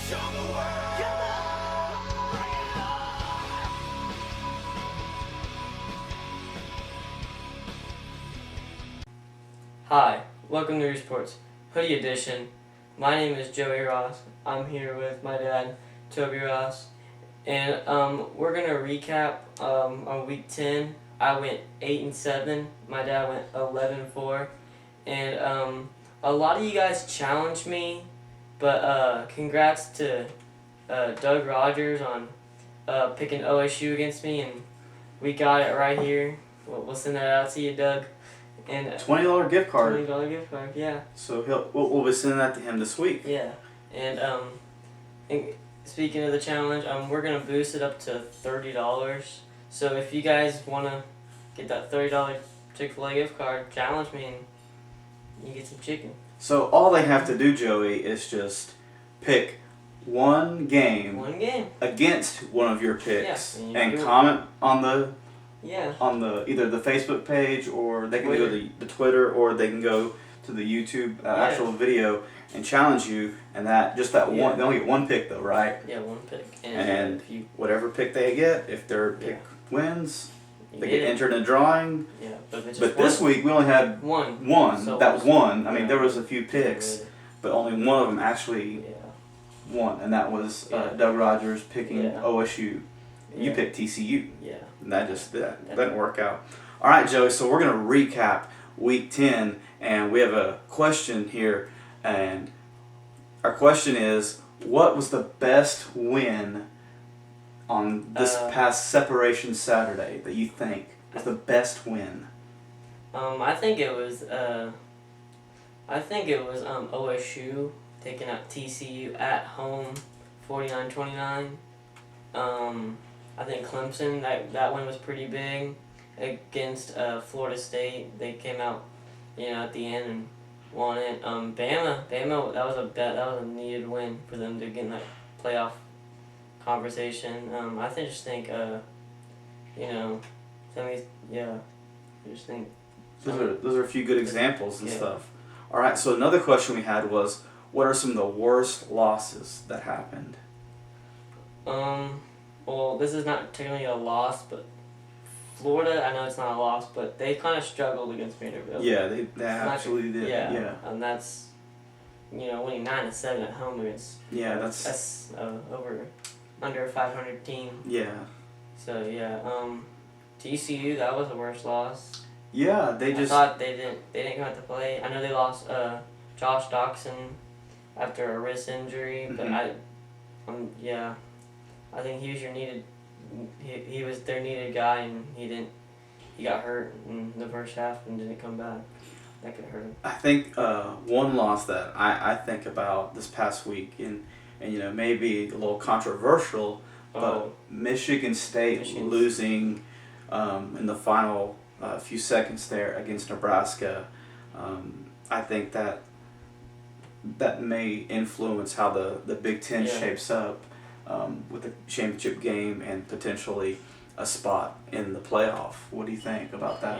Show the world. Come on. Bring it on. Hi, welcome to RooSports Hoodie Edition. My name is Joey Ross. I'm here with my dad, Toby Ross, and we're gonna recap on Week 10. I went 8-7. My dad went 11-4, and a lot of you guys challenged me, but congrats to Doug Rogers on picking OSU against me, and we got it right here. We'll send that out to you, Doug. And $20 gift card. $20 gift card, yeah. So we'll be sending that to him this week. Yeah, and speaking of the challenge, we're gonna boost it up to $30. So if you guys wanna get that $30 Chick-fil-A gift card, challenge me and you get some chicken. So all they have to do, Joey, is just pick one game against one of your picks, yeah, and comment on the yeah either the Facebook page, or they can Twitter. go to the Twitter, or they can go to the YouTube actual video and challenge you. And that one, they only get one pick though, right? Yeah, one pick. And if you whatever pick they get, if their pick wins, they get it. entered in a drawing. Yeah, but if it's But just this week we only had one. So that was one. I mean, yeah. there was a few picks, but only one of them actually Yeah. won, and that was Yeah. Doug Rogers picking Yeah. OSU. You Yeah. picked TCU. Yeah. And that didn't work out. All right, Joey. So we're gonna recap Week 10, and we have a question here, and our question is, what was the best win on this past Separation Saturday that you think was the best win? I think it was OSU taking out TCU at home, 49-29. I think Clemson, that one was pretty big against Florida State. They came out, at the end and won it. Bama, that was a needed win for them to get in that playoff conversation. I just think Those are a few good examples and Yeah. stuff. All right. So another question we had was, what are some of the worst losses that happened? Well, this is not technically a loss, but Florida, I know it's not a loss, but they kind of struggled against Vanderbilt. Yeah, they absolutely did. Yeah. And that's, winning 9-7 at home against. Yeah, That's under a 500 team. Yeah. So yeah, TCU, that was the worst loss. Yeah, I thought they didn't come out to play. I know they lost Josh Doxson after a wrist injury, but I think he was he was their needed guy, and he got hurt in the first half and didn't come back. That could hurt him. I think one loss that I think about this past week, and maybe a little controversial, but Michigan State losing in the final few seconds there against Nebraska. I think that may influence how the Big Ten shapes up with the championship game and potentially a spot in the playoff. What do you think about that?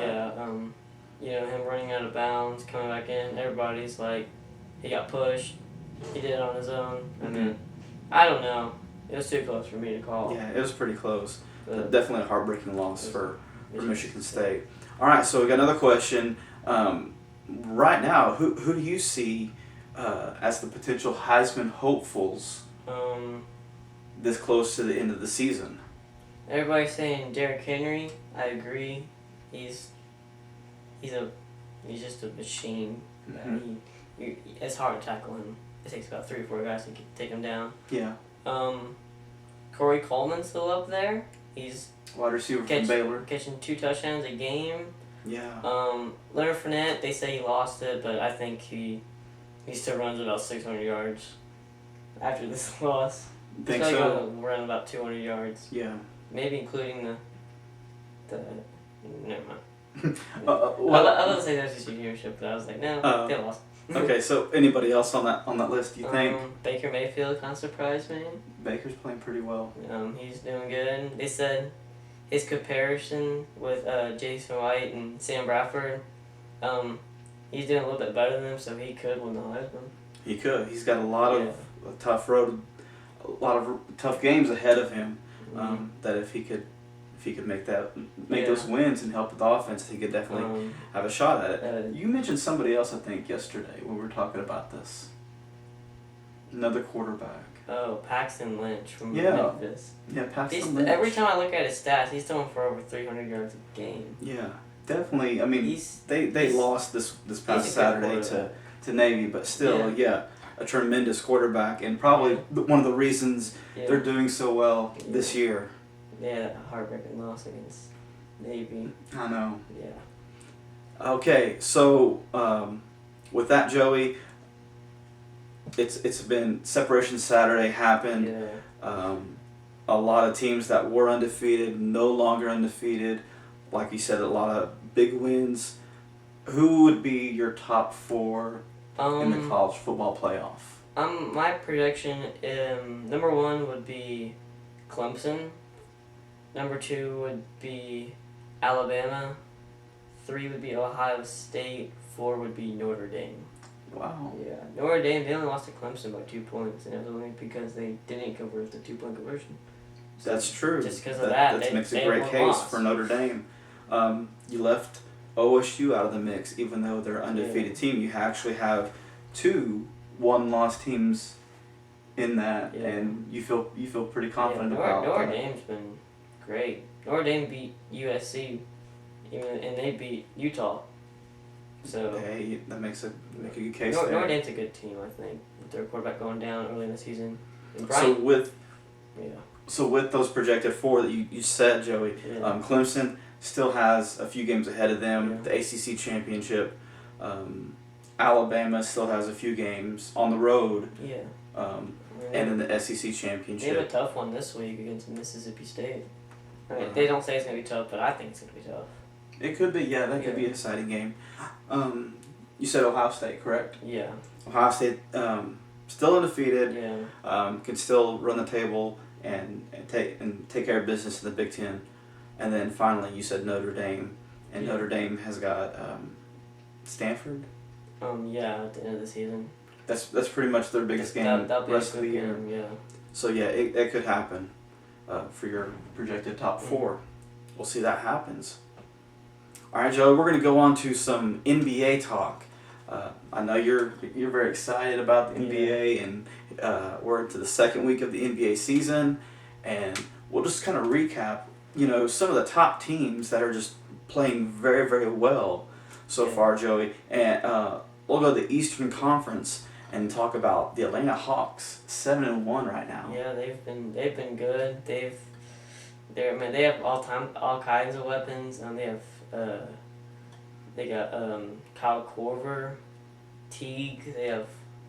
Yeah, him running out of bounds, coming back in, everybody's like, he got pushed, he did it on his own. I mean, I don't know. It was too close for me to call. Yeah, it was pretty close. But definitely a heartbreaking loss for Michigan State. All right, so we got another question. Right now, who do you see as the potential Heisman hopefuls this close to the end of the season? Everybody's saying Derrick Henry. I agree. He's just a machine. Mm-hmm. It's hard to tackle him. It takes about 3 or 4 guys to take him down. Yeah. Corey Coleman's still up there. He's wide receiver from Baylor, catching 2 touchdowns a game. Yeah. Leonard Fournette, they say he lost it, but I think he still runs about 600 yards after this loss. Think He's so? going to run about 200 yards. Yeah. Maybe including the never mind. I Well, was going to say there's a championship, but I was like, no, they lost. Okay, so anybody else on that list? You think Baker Mayfield kind of surprised me. Baker's playing pretty well? He's doing good. They said his comparison with Jason White and Sam Bradford, he's doing a little bit better than them, so he could win the Heisman. He could. He's got a lot of a tough road a lot of tough games ahead of him. That if he could make those wins and help with the offense, he could definitely have a shot at it. You mentioned somebody else, I think, yesterday when we were talking about this. Another quarterback. Oh, Paxton Lynch from Memphis. Yeah, Paxton Lynch. Every time I look at his stats, he's throwing for over 300 yards a game. Yeah, definitely. I mean, they lost this past Saturday to Navy, but still, a tremendous quarterback, and probably one of the reasons they're doing so well this year. Yeah, heartbreaking loss against Navy. I know. Yeah. Okay, so with that, Joey, it's been Separation Saturday happened. Yeah. A lot of teams that were undefeated, no longer undefeated. Like you said, a lot of big wins. Who would be your top 4 in the college football playoff? My prediction, number 1 would be Clemson. Number 2 would be Alabama. 3 would be Ohio State. 4 would be Notre Dame. Wow. Yeah, Notre Dame, they only lost to Clemson by 2 points, and it was only because they didn't convert the 2-point conversion. So that's true. Just because of that, that makes a great case for Notre Dame. You left OSU out of the mix, even though they're an undefeated team. You actually have 2 one-loss teams in that, and you feel pretty confident about Notre Dame's been great. Notre Dame beat USC, and they beat Utah. So hey, that makes a good case. Notre Dame's a good team, I think, with their quarterback going down early in the season. So with those projected 4 that you said, Joey, Clemson still has a few games ahead of them. The ACC championship. Alabama still has a few games on the road. Yeah. And then the SEC championship. They have a tough one this week against Mississippi State. I mean, they don't say it's going to be tough, but I think it's going to be tough. It could be, that could be an exciting game. You said Ohio State, correct? Yeah. Ohio State still undefeated. Yeah. Can still run the table and take care of business in the Big Ten. And then finally, you said Notre Dame, and Notre Dame has got Stanford. At the end of the season. That's pretty much their biggest game that'll be rest a of the year. game, yeah. So it could happen for your projected top 4. We'll see that happens. All right, Joe. We're gonna go on to some NBA talk. I know you're very excited about the NBA, and we're into the second week of the NBA season, and we'll just kind of recap. Some of the top teams that are just playing very, very well so far, Joey, and we'll go to the Eastern Conference and talk about the Atlanta Hawks, 7-1 right now. Yeah, they've been good. They have all kinds of weapons. They got Kyle Korver, Teague. They have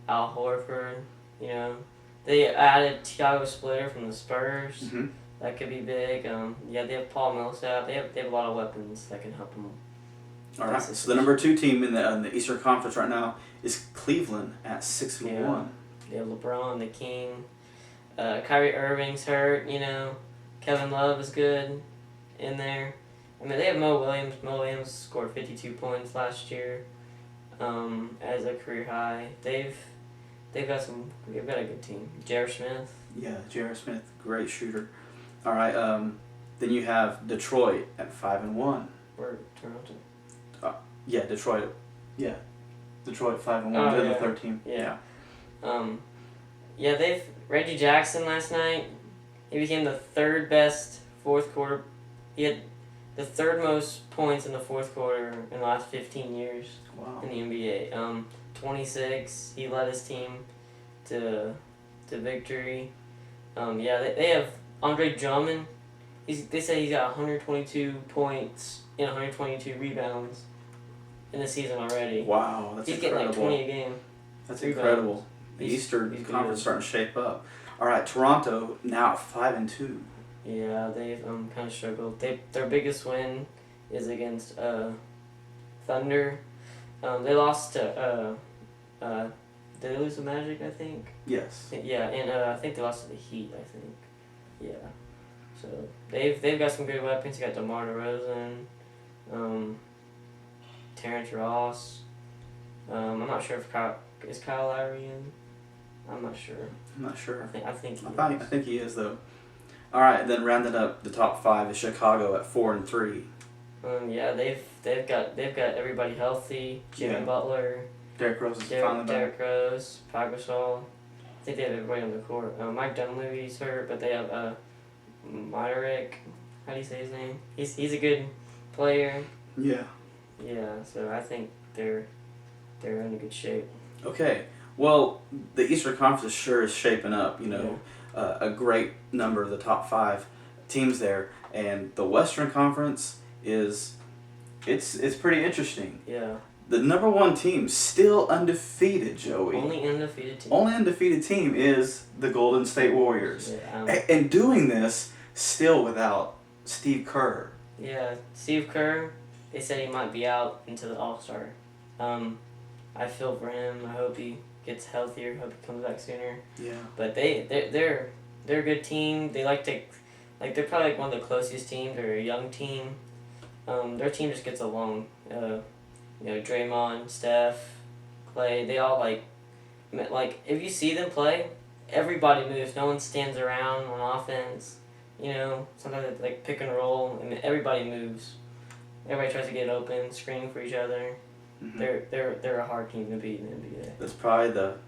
Al Horford. They added Thiago Splitter from the Spurs. Mm-hmm. That could be big. They have Paul Millsap. They have a lot of weapons that can help them. All right. So the number 2 team in the Eastern Conference right now is Cleveland at 6-1. They have LeBron, the King. Kyrie Irving's hurt. Kevin Love is good in there. I mean, they have Mo Williams. Mo Williams scored 52 points last year, as a career high. They've got a good team. J.R. Smith. Yeah, J.R. Smith, great shooter. All right. Then you have Detroit at 5-1. Or Toronto. Detroit. Yeah, Detroit 5-1. They're the third team. Yeah. They've Reggie Jackson last night. He became the 3rd best fourth quarter. He had the 3rd most points in the fourth quarter in the last 15 years. Wow. In the NBA. 26. He led his team to victory. They have Andre Drummond. They say he's got 122 points and 122 rebounds in the season already. Wow, that's he's incredible. Getting like 20 a game. That's incredible. The Eastern Conference starting to shape up. All right, Toronto now at 5-2. Yeah, they've kind of struggled. Their biggest win is against Thunder. They lost to did they lose to Magic? I think. Yes. Yeah, and I think they lost to the Heat. I think. Yeah. So they've got some good weapons. You got DeMar DeRozan, Terrence Ross. I'm not sure if Kyle Lowry in. I'm not sure. I'm not sure. I think he I is. think he is though. All right, then rounding up the top 5 is Chicago at 4-3. Yeah, they've got everybody healthy. Jimmy Yeah. Butler, Derrick Rose is finally back. Derrick Rose, Pau Gasol. I think they have everybody on the court. Mike Dunleavy's hurt, but they have Myrick. How do you say his name? He's a good player. Yeah. Yeah, so I think they're in a good shape. Okay. Well, the Eastern Conference sure is shaping up. You know, a great number of the top 5 teams there, and the Western Conference is it's pretty interesting. Yeah. The number 1 team still undefeated, Joey. Only undefeated team. Only undefeated team is the Golden State Warriors. Yeah, And doing this still without Steve Kerr. Yeah, Steve Kerr. They said he might be out until the All-Star. I feel for him. I hope he gets healthier. Hope he comes back sooner. Yeah. But they're a good team. They they're probably one of the closest teams. They're a young team. Their team just gets along. Draymond, Steph, Clay. They all if you see them play, everybody moves. No one stands around on offense. Sometimes it's pick and roll. Everybody moves. Everybody tries to get open, screening for each other. Mm-hmm. They're a hard team to beat in the NBA. That's probably the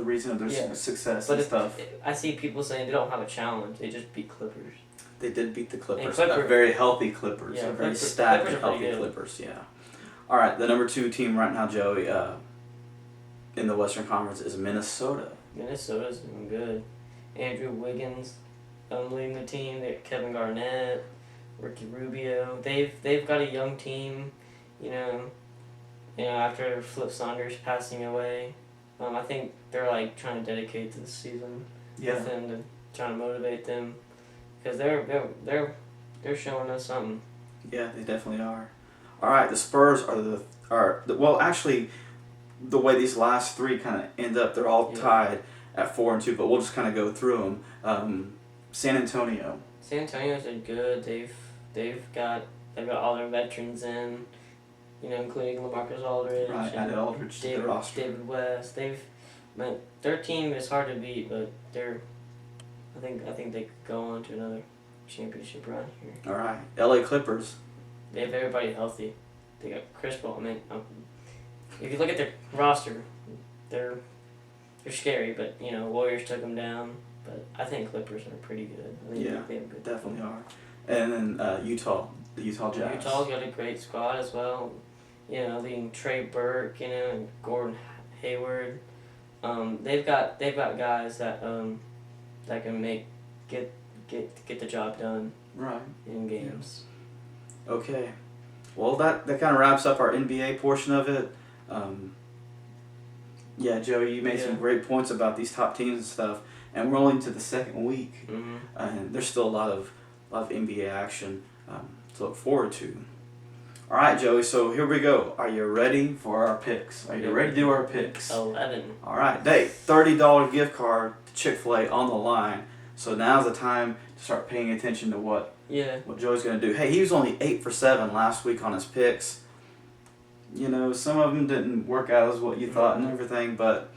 reason of their success But and stuff. I see people saying they don't have a challenge. They just beat Clippers. They did beat the Clippers. Clippers- A very healthy Clippers. Yeah, a very Clippers stacked are and pretty healthy good. Clippers, yeah. All right, the number 2 team right now, Joey, in the Western Conference is Minnesota. Minnesota's doing good. Andrew Wiggins leading the team. They got Kevin Garnett, Ricky Rubio. They've got a young team. After Flip Saunders passing away, I think they're trying to dedicate this season with them to trying to motivate them, because they're showing us something. Yeah, they definitely are. All right, the Spurs well, actually, the way these last 3 kind of end up, they're all tied at 4-2. But we'll just kind of go through them. San Antonio. San Antonio's are good. They've got all their veterans in, including LaMarcus Aldridge. Right, added Aldridge to the roster. David West. Their team is hard to beat, but I think they could go on to another championship run here. All right, LA Clippers. They have everybody healthy. They got Chris Paul. If you look at their roster, they're scary, but Warriors took them down. But I think Clippers are pretty good. I think they have a good definitely team. are. And then Utah, the Utah Jazz. Utah's got a great squad as well. Leading Trey Burke, and Gordon Hayward. They've got guys that can get the job done Right. in games. Okay. Well, that kind of wraps up our NBA portion of it. Joey, you made some great points about these top teams and stuff, and we're only into the second week, and there's still a lot of NBA action to look forward to. All right, Joey. So here we go. Are you ready for our picks? Are you ready to do our picks? 11. All right, Dave. $30 gift card to Chick-fil-A on the line. So now's the time to start paying attention to what Joey's going to do. Hey, he was only 8 for 7 last week on his picks. Some of them didn't work out as what you thought and everything, but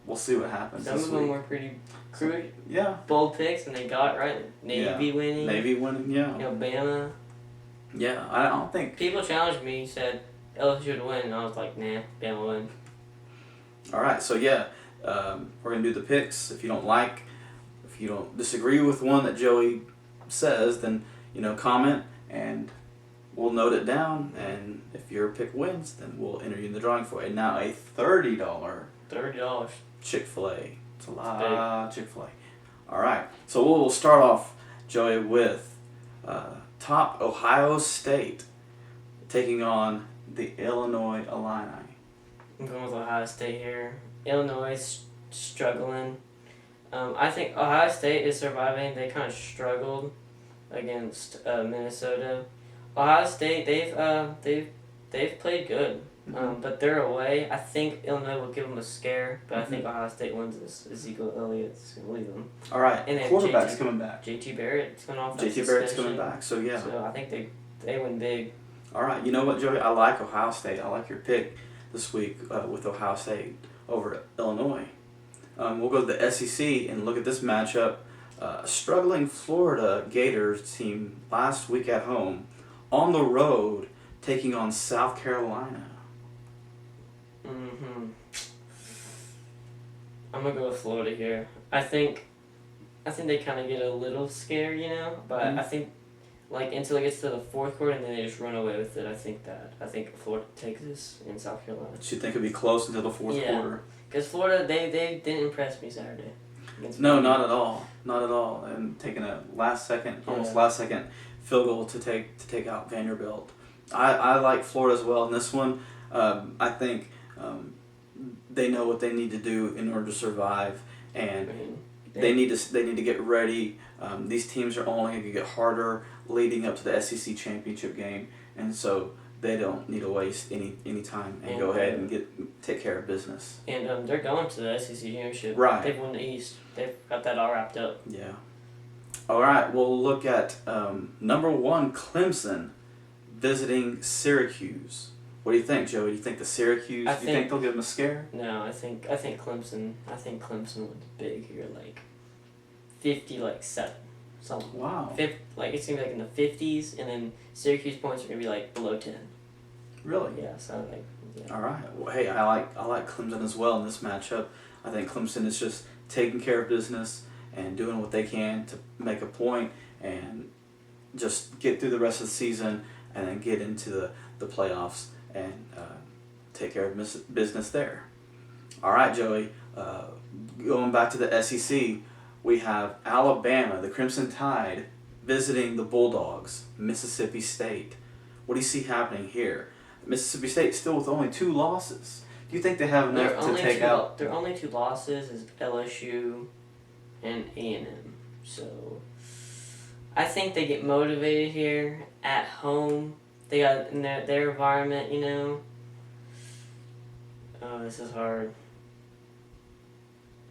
we'll see what happens Some this of them week. were pretty crude, bold bold picks, and they got it right. Navy winning. Navy winning, Bama. Yeah, I don't think... People challenged me, said LSU would win, and I was like, nah, Bama win. All right, so we're going to do the picks. If you don't disagree with one that Joey says, then, comment, and we'll note it down, and if your pick wins, then we'll enter you in the drawing for it. Now, a $30 Chick-fil-A. It's a lot of Chick-fil-A. All right, so we'll start off, Joey, with top Ohio State taking on the Illinois Illini. I'm going with Ohio State here. Illinois is struggling. I think Ohio State is surviving. They kind of struggled against Minnesota. Ohio State, they've played good, but they're away. I think Illinois will give them a scare, but I think Ohio State wins this. Ezekiel Elliott's going to lead them. All right, And then quarterback's coming back. JT Barrett's going off. JT Barrett's coming back, so yeah. So I think they win big. All right, you know what, Joey? I like Ohio State. I like your pick this week with Ohio State over Illinois. We'll go to the SEC and look at this matchup. Struggling Florida Gators team last week at home, on the road taking on South Carolina. I'm gonna go with Florida here. I think they kind of get a little scared, but I think until it gets to the fourth quarter and then they just run away with it. I think Florida takes this in South Carolina. So you think it'd be close until the fourth quarter? Because Florida, they didn't impress me Saturday. No, not at all. Not at all. And taking a last second field goal to take out Vanderbilt. I like Florida as well in this one. I think they know what they need to do in order to survive, and they need to get ready. These teams are only going to get harder leading up to the SEC championship game, and so they don't need to waste any time and go ahead and take care of business. And they're going to the SEC championship. Right. They've won the East. They've got that all wrapped up. Yeah. All right. We'll look at number 1 Clemson visiting Syracuse. What do you think, Joey? Do you think the Syracuse? Do you think they'll give them a scare? No, I think Clemson. I think Clemson wins big here, 50-7. Something. Wow. It's gonna be in the 50s, and then Syracuse points are gonna be below 10. Really? Yeah. So yeah. All right. Well, hey, I like Clemson as well in this matchup. I think Clemson is just taking care of business and doing what they can to make a point and just get through the rest of the season and then get into the playoffs and take care of business there. All right, Joey. Going back to the SEC, we have Alabama, the Crimson Tide, visiting the Bulldogs, Mississippi State. What do you see happening here? Mississippi State still with only 2 losses. Do you think they have enough to take out? Their only 2 losses is LSU and A&M. So I think they get motivated here at home. They got in their environment, Oh, this is hard.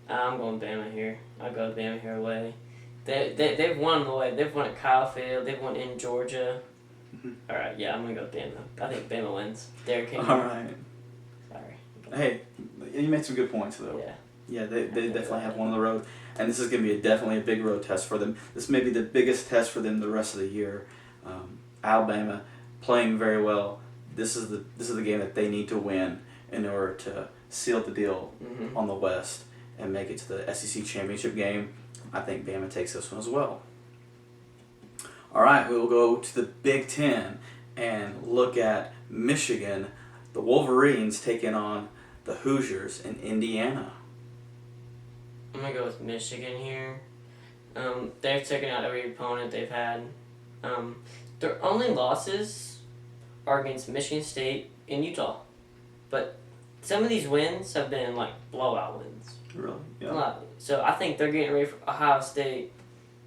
I'm going Bama here. I'll go Bama here away. They've won away. They've won at Kyle Field. They've won in Georgia. All right, yeah, I'm gonna go Bama. I think Bama wins. Derrick Henry. All right. Sorry. Hey, you made some good points though. Yeah. Yeah, they definitely have one on the road, and this is going to be definitely a big road test for them. This may be the biggest test for them the rest of the year. Alabama playing very well. This is the game that they need to win in order to seal the deal on the West and make it to the SEC championship game. I think Bama takes this one as well. All right, we will go to the Big Ten and look at Michigan, the Wolverines taking on the Hoosiers in Indiana. I'm going to go with Michigan here. They've taken out every opponent they've had. Their only losses are against Michigan State and Utah. But some of these wins have been blowout wins. Really? Yeah. So I think they're getting ready for Ohio State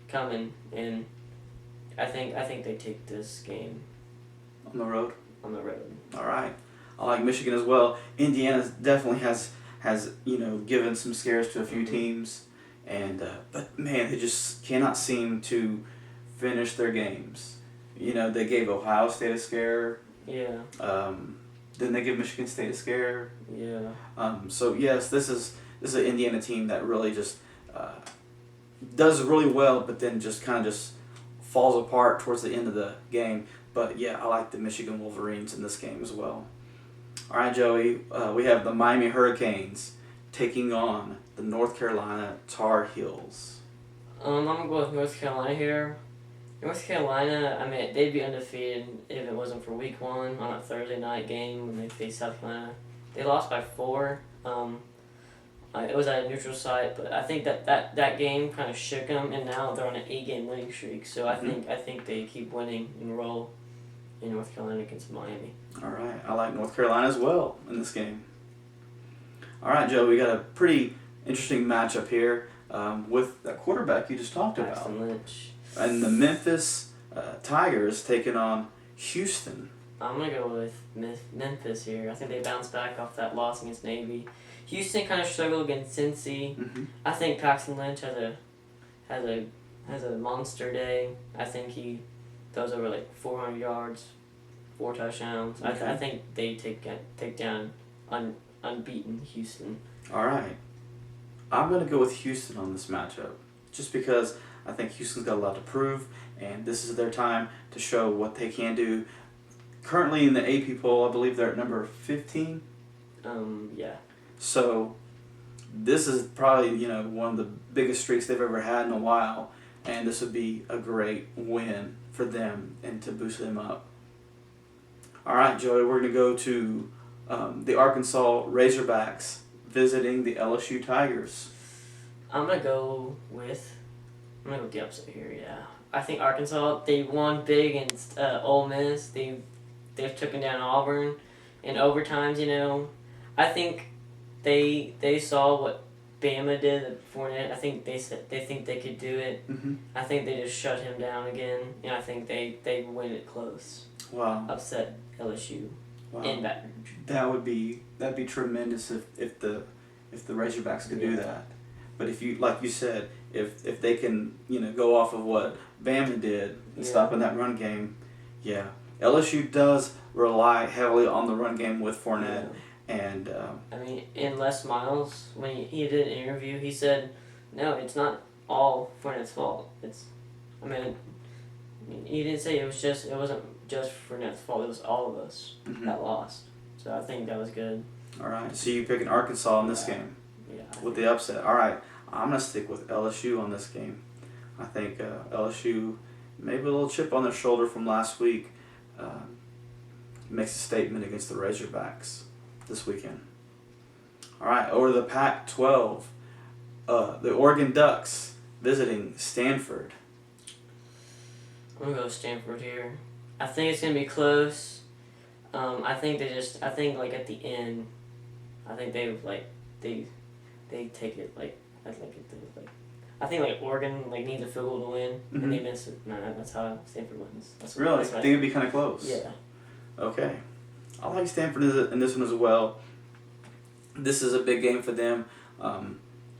coming, and I think they take this game. On the road? On the road. All right. I like Michigan as well. Indiana definitely has given some scares to a few teams, and but man, they just cannot seem to finish their games. They gave Ohio State a scare. Yeah. Then they give Michigan State a scare. Yeah. So yes, this is an Indiana team that really just does really well, but then just kind of just falls apart towards the end of the game. But yeah, I like the Michigan Wolverines in this game as well. All right, Joey, we have the Miami Hurricanes taking on the North Carolina Tar Heels. I'm going to go with North Carolina here. North Carolina, they'd be undefeated if it wasn't for Week 1 on a Thursday night game when they faced South Carolina. They lost by 4. It was at a neutral site, but I think that game kind of shook them, and now they're on an 8-game winning streak. So I think they keep winning and roll in North Carolina against Miami. All right, I like North Carolina as well in this game. All right, Joe, we got a pretty interesting matchup here with that quarterback you just talked about. Paxton Lynch. And the Memphis Tigers taking on Houston. I'm going to go with Memphis here. I think they bounced back off that loss against Navy. Houston kind of struggled against Cincy. I think Paxton Lynch has a monster day. I think he throws over 400 yards, 4 touchdowns. Okay. I think they take down unbeaten Houston. All right. I'm going to go with Houston on this matchup just because I think Houston's got a lot to prove, and this is their time to show what they can do. Currently in the AP poll, I believe they're at number 15. Yeah. So this is probably, one of the biggest streaks they've ever had in a while, and this would be a great win for them and to boost them up. All right, Joey, we're going to go to the Arkansas Razorbacks visiting the LSU Tigers. I'm gonna go with the upset here. Yeah, I think Arkansas. They won big against Ole Miss. They've taken down Auburn in overtimes. I think they saw what Bama did at Fournette. I think they think they could do it. Mm-hmm. I think they just shut him down again, and I think they win it close. Wow. Upset LSU Wow. in Baton Rouge. That'd be tremendous if the Razorbacks could do that. But if you, like you said, if they can go off of what Bama did and stopping that run game, yeah. LSU does rely heavily on the run game with Fournette, and in Les Miles, when he did an interview, he said, "No, it's not all Fournette's fault. He didn't say it wasn't just Fournette's fault. It was all of us that lost." So I think that was good. All right. So you picking Arkansas in this game? Yeah. With the upset. All right. I'm gonna stick with LSU on this game. I think LSU, maybe a little chip on their shoulder from last week, makes a statement against the Razorbacks this weekend. All right. Over to the Pac-12, the Oregon Ducks visiting Stanford. I'm gonna go Stanford here. I think it's gonna be close. I think like at the end, I think they take it I think like Oregon needs a field goal to win and they miss it. No, that's how Stanford wins. Really? I think it'd be kind of close. Yeah. Okay. I like Stanford in this one as well. This is a big game for them.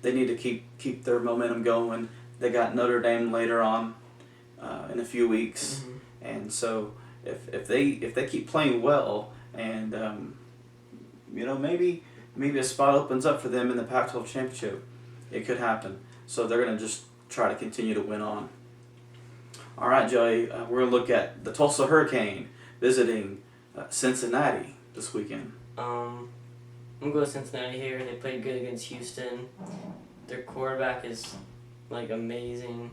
They need to keep their momentum going. They got Notre Dame later on in a few weeks, and so if they keep playing well, and maybe a spot opens up for them in the Pac-12 championship, it could happen. So they're gonna just try to continue to win on. All right, Joey, we're gonna look at the Tulsa Hurricane visiting Cincinnati this weekend. I'm gonna go with Cincinnati here. They played good against Houston. Their quarterback is amazing.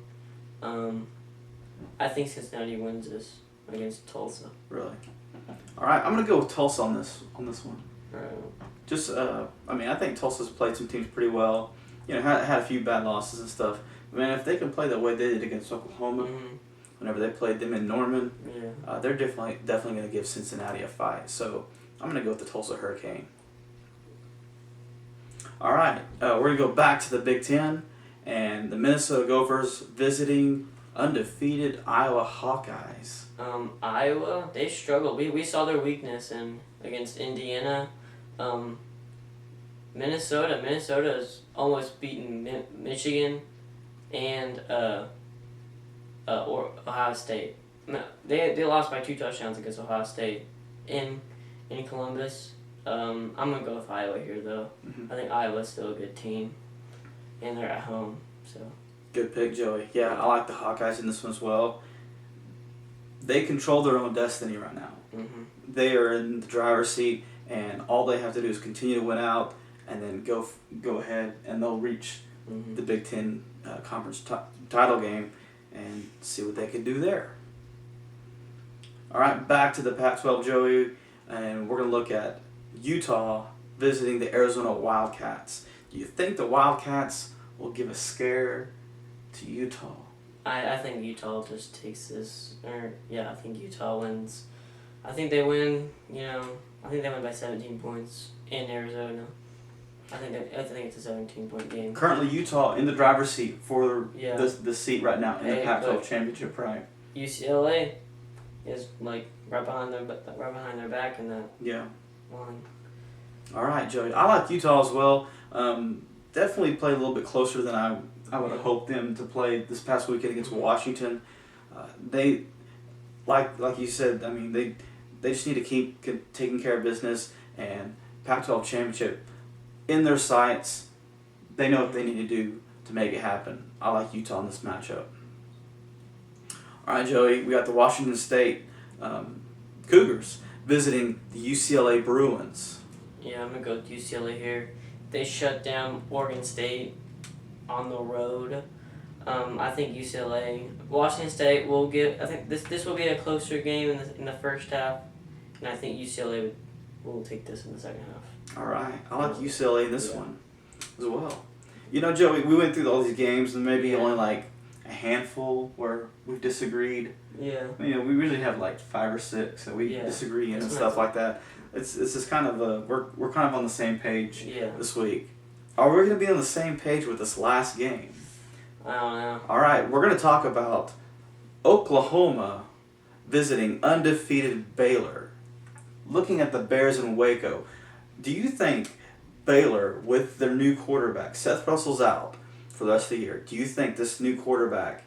I think Cincinnati wins this against Tulsa. Really? All right, I'm gonna go with Tulsa on this one. Just I think Tulsa's played some teams pretty well. Had a few bad losses and stuff. Man, if they can play the way they did against Oklahoma, whenever they played them in Norman, they're definitely going to give Cincinnati a fight. So I'm going to go with the Tulsa Hurricane. All right, we're going to go back to the Big Ten, and the Minnesota Gophers visiting undefeated Iowa Hawkeyes. Iowa, they struggled. We saw their weakness against Indiana. Minnesota's almost beaten Michigan and Ohio State. They lost by 2 touchdowns against Ohio State in Columbus. I'm gonna go with Iowa here though. I think Iowa's still a good team, and they're at home. So good pick, Joey. Yeah, I like the Hawkeyes in this one as well. They control their own destiny right now. They are in the driver's seat, and all they have to do is continue to win out, and then go ahead, and they'll reach the Big Ten conference title game and see what they can do there. All right, back to the Pac-12, Joey, and we're going to look at Utah visiting the Arizona Wildcats. Do you think the Wildcats will give a scare to Utah? I think Utah just takes this. I think Utah wins. I think they win. I think they win by 17 points in Arizona. I think it's a 17-point game. Currently, Utah in the driver's seat for the seat right now in the Pac-12 championship, right? UCLA is right behind their back in that one. All right, Joey. I like Utah as well. Definitely played a little bit closer than I would have hoped them to play this past weekend against Washington. They, like you said, they just need to keep taking care of business and Pac-12 championship in their sights. They know what they need to do to make it happen. I like Utah in this matchup. All right, Joey, we got the Washington State Cougars visiting the UCLA Bruins. Yeah, I'm going to go with UCLA here. They shut down Oregon State on the road. I think Washington State will I think this will be a closer game in the first half, and I think UCLA will take this in the second half. All right, I like UCLA in this one as well. You know, Joey, we went through all these games, and maybe only like a handful where we've disagreed. Yeah. You know, we usually have like 5 or 6 that we disagree in and stuff like that. It's just kind of we're kind of on the same page this week. Are we going to be on the same page with this last game? I don't know. All right, we're going to talk about Oklahoma visiting undefeated Baylor. Looking at the Bears in Waco, do you think Baylor, with their new quarterback, Seth Russell's out for the rest of the year, do you think this new quarterback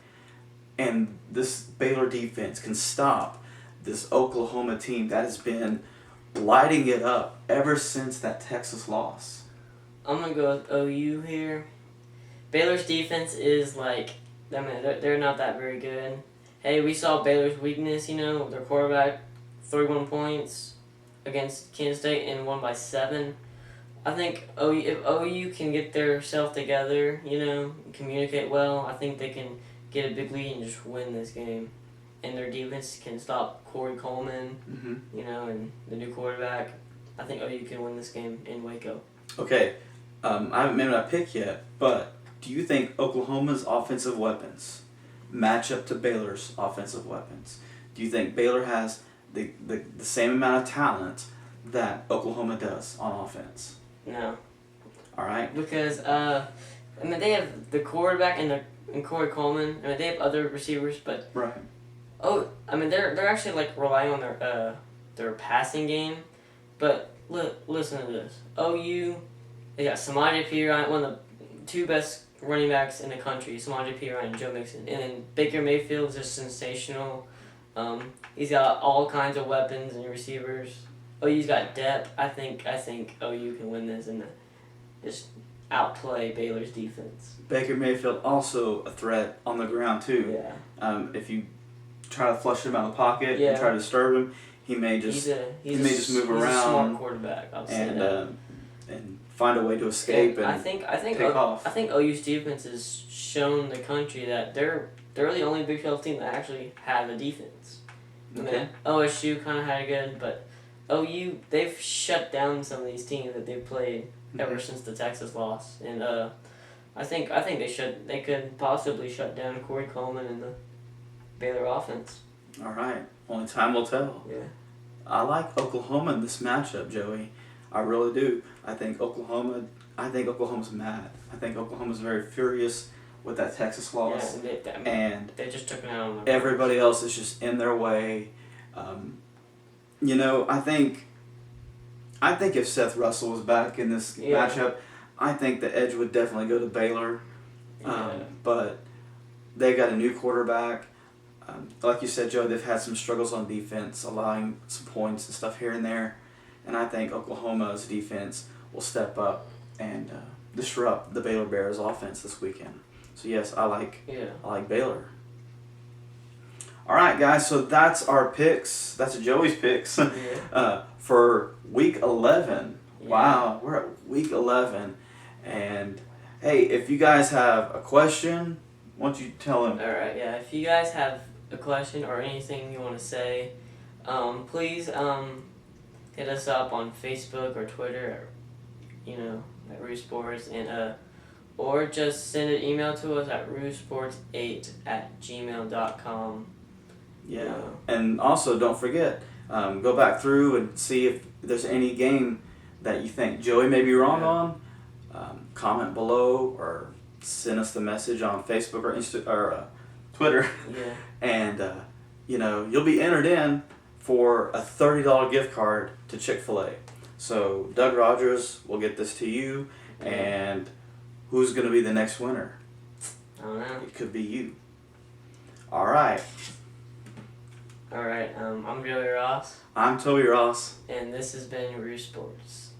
and this Baylor defense can stop this Oklahoma team that has been lighting it up ever since that Texas loss? I'm going to go with OU here. Baylor's defense is they're not that very good. Hey, we saw Baylor's weakness, their quarterback, 31 points against Kansas State and won by 7. I think if OU can get their self together, communicate well, I think they can get a big lead and just win this game. And their defense can stop Corey Coleman, and the new quarterback. I think OU can win this game in Waco. Okay, I haven't made my pick yet, but do you think Oklahoma's offensive weapons match up to Baylor's offensive weapons? Do you think Baylor has the same amount of talent that Oklahoma does on offense? No. All right. Because they have the quarterback and Corey Coleman. They have other receivers, but right. They're actually relying on their passing game. But listen to this. OU, they got Samaje Perine, one of the 2 best running backs in the country, Samaje Perine and Joe Mixon. And then Baker Mayfield is just sensational. He's got all kinds of weapons and receivers. OU's got depth. I think OU can win this and just outplay Baylor's defense. Baker Mayfield also a threat on the ground too. Yeah. If you try to flush him out of the pocket and try to disturb him, he may just move around. He's a smart quarterback. I'll say that. And find a way to escape and I think take off. I think OU's defense has shown the country that they're the only Big 12 team that actually have a defense. Okay. OSU kind of had a good, but OU, they've shut down some of these teams that they've played ever since the Texas loss, and I think they could possibly shut down Corey Coleman and the Baylor offense. All right, only time will tell. Yeah. I like Oklahoma in this matchup, Joey. I really do. I think Oklahoma's mad. I think Oklahoma's very furious with that Texas loss, and they just took it out on everybody else is just in their way. I think if Seth Russell was back in this matchup, I think the edge would definitely go to Baylor. But they got a new quarterback. Like you said, Joe, they've had some struggles on defense, allowing some points and stuff here and there. And I think Oklahoma's defense will step up and disrupt the Baylor Bears offense this weekend. So yes, I like Baylor. All right, guys. So that's our picks. That's Joey's picks for Week 11. Yeah. Wow, we're at Week 11, and hey, if you guys have a question, why don't you tell them? All right. Yeah. If you guys have a question or anything you want to say, please hit us up on Facebook or Twitter, at RooSports, and or just send an email to us at roosports8@gmail.com. Yeah, and also don't forget, go back through and see if there's any game that you think Joey may be wrong on. Comment below or send us the message on Facebook or Twitter. Yeah. And you'll be entered in for a $30 gift card to Chick-fil-A. So Doug Rogers will get this to you, and who's going to be the next winner? I don't know. It could be you. All right. All right. I'm Joey Ross. I'm Toby Ross. And this has been RooSports.